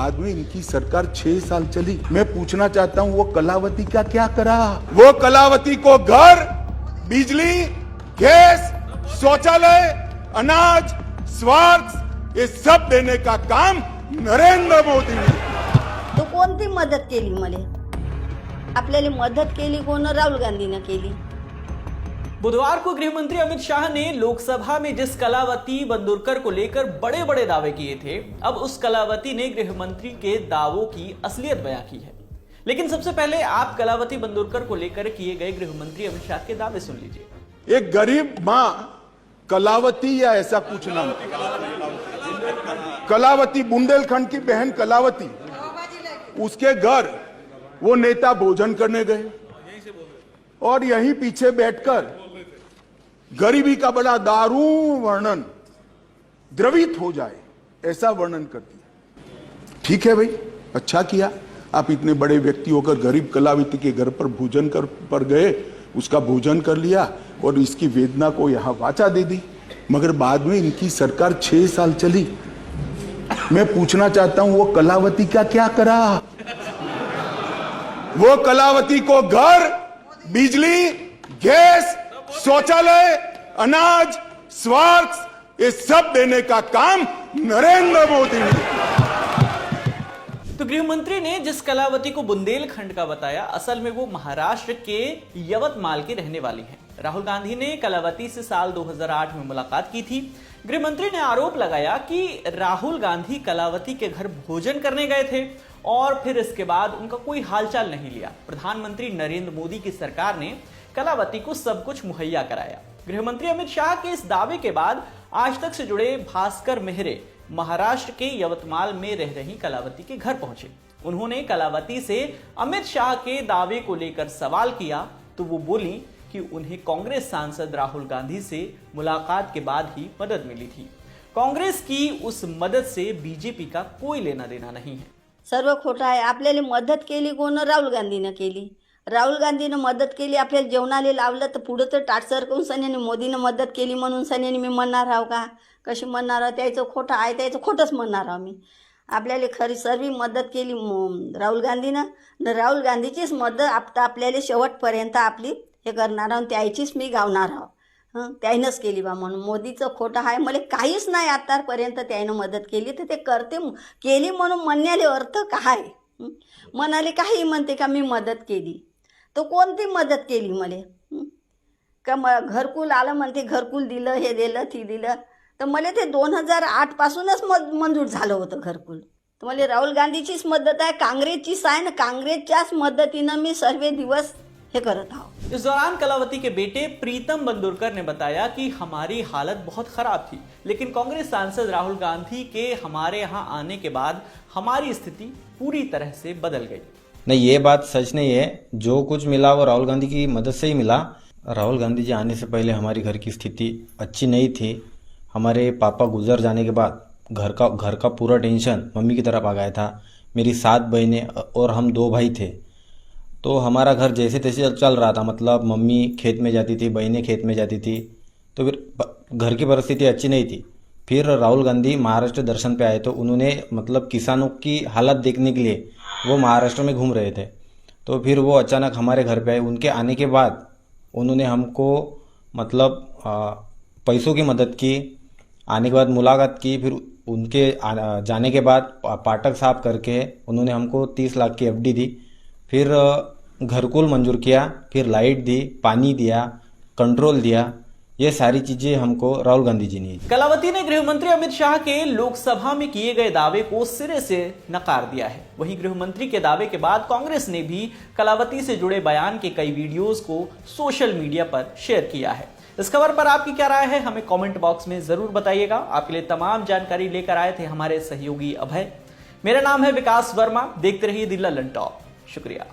बाद में इनकी सरकार 6 साल चली। मैं पूछना चाहता हूँ वो कलावती का क्या करा? वो कलावती को घर, बिजली, गैस, शौचालय, अनाज, स्वास्थ्य ये सब देने का काम नरेंद्र मोदी ने। तो कोणती मदत केली मला? आपल्याला मदत केली कोण? राहुल गांधीने केली। बुधवार को गृह मंत्री अमित शाह ने लोकसभा में जिस कलावती बंदूरकर को लेकर बड़े बड़े दावे किए थे, अब उस कलावती ने गृह मंत्री के दावों की असलियत बयां की है। लेकिन सबसे पहले आप कलावती बंदूरकर को लेकर किए गए गृह मंत्री अमित शाह के दावे सुन लीजिए। एक गरीब मां कलावती या ऐसा कुछ नाम, कलावती बुंदेलखंड की बहन कलावती, उसके घर वो नेता भोजन करने गए और यहीं पीछे बैठकर गरीबी का बड़ा दारुण वर्णन, द्रवित हो जाए ऐसा वर्णन कर दिया। ठीक है भाई, अच्छा किया, आप इतने बड़े व्यक्ति होकर गरीब कलावती के घर पर भोजन पर गए, उसका भोजन कर लिया और इसकी वेदना को यहां वाचा दे दी। मगर बाद में इनकी सरकार 6 साल चली। मैं पूछना चाहता हूं वो कलावती का क्या करा? वो कलावती को घर, बिजली, गैस, शौचालय, अनाज, स्वास्थ्य ये सब देने का काम नरेंद्र मोदी ने। तो गृह मंत्री ने जिस कलावती को बुंदेलखंड का बताया, असल में वो महाराष्ट्र के यवतमाल की रहने वाली हैं। राहुल गांधी ने कलावती से साल 2008 में मुलाकात की थी। गृह मंत्री ने आरोप लगाया कि राहुल गांधी कलावती के घर भोजन करने गए थे और फिर इसके बाद उनका कोई हालचाल नहीं लिया। प्रधानमंत्री नरेंद्र मोदी की सरकार ने कलावती को सब कुछ मुहैया कराया। गृह मंत्री अमित शाह के इस दावे के बाद आज तक से जुड़े भास्कर मेहरे महाराष्ट्र के यवतमाल में रह रही कलावती के घर पहुंचे। उन्होंने कलावती से अमित शाह के दावे को लेकर सवाल किया तो वो बोली कि उन्हें कांग्रेस सांसद राहुल गांधी से मुलाकात के बाद ही मदद मिली थी। कांग्रेस की उस मदद से बीजेपी का कोई लेना देना नहीं है। सर्व खोटं आहे। आपल्याला मदत केली कोण? राहुल गांधीने केली। राहुल गांधीने मदत केली, आपल्याला जेवणाला लावलं, तर पुढं तर टाटसर करून सन्याने मोदीने मदत केली म्हणून सन्याने मी म्हणणार आहो का? कशी म्हणणार आहो? त्याचं खोटं आहे, त्याचं खोटंच म्हणणार आहो मी। आपल्याला खरी सर्व मदत केली राहुल गांधीनं। राहुल गांधीचीच मदत आपल्याला शेवटपर्यंत आपली हे करणार आहोत, त्याचीच मी गावणार आहो। त्यानंच केली बा म्हणून मोदीचं खोटं आहे। मला काहीच नाही आतापर्यंत त्यानं मदत केली, तर ते करते केली म्हणून म्हणण्याले अर्थ काय? म्हणाले काही म्हणते का मी मदत केली, तो कोणती मदत केली मला? का घरकुल आलं म्हणते, घरकुल दिलं, हे दिलं, ती दिलं, तर मला ते 2008 पासूनच मंजूर झालं होतं घरकुल। तर मला राहुल गांधीचीच मदत आहे, काँग्रेसचीच आहे ना, काँग्रेसच्याच मदतीनं मी सर्व दिवस हे करत आहो। इस दौरान कलावती के बेटे प्रीतम बंदूरकर ने बताया कि हमारी हालत बहुत खराब थी, लेकिन कांग्रेस सांसद राहुल गांधी के हमारे यहाँ आने के बाद हमारी स्थिति पूरी तरह से बदल गई। नहीं, ये बात सच नहीं है। जो कुछ मिला वो राहुल गांधी की मदद से ही मिला। राहुल गांधी जी आने से पहले हमारी घर की स्थिति अच्छी नहीं थी। हमारे पापा गुजर जाने के बाद घर का पूरा टेंशन मम्मी की तरफ आ गया था। मेरी 7 बहनें और हम 2 भाई थे, तो हमारा घर जैसे तैसे चल रहा था। मतलब मम्मी खेत में जाती थी, बहनें खेत में जाती थी, तो फिर घर की परिस्थिति अच्छी नहीं थी। फिर राहुल गांधी महाराष्ट्र दर्शन पे आए, तो उन्होंने मतलब किसानों की हालत देखने के लिए वो महाराष्ट्र में घूम रहे थे। तो फिर वो अचानक हमारे घर पे आए। उनके आने के बाद उन्होंने हमको मतलब पैसों की मदद की। आने के बाद मुलाकात की, फिर उनके जाने के बाद पाठक साहब करके उन्होंने हमको 30 लाख की एफडी दी। फिर घरकुल मंजूर किया, फिर लाइट दी, पानी दिया, कंट्रोल दिया। ये सारी चीजें हमको राहुल गांधी जी ने। कलावती ने गृह मंत्री अमित शाह के लोकसभा में किए गए दावे को सिरे से नकार दिया है। वहीं गृह मंत्री के दावे के बाद कांग्रेस ने भी कलावती से जुड़े बयान के कई वीडियोस को सोशल मीडिया पर शेयर किया है। इस खबर पर आपकी क्या राय है, हमें कमेंट बॉक्स में जरूर बताइएगा। आपके लिए तमाम जानकारी लेकर आए थे हमारे सहयोगी अभय। मेरा नाम है विकास वर्मा। देखते रहिए द ललन टॉप। शुक्रिया।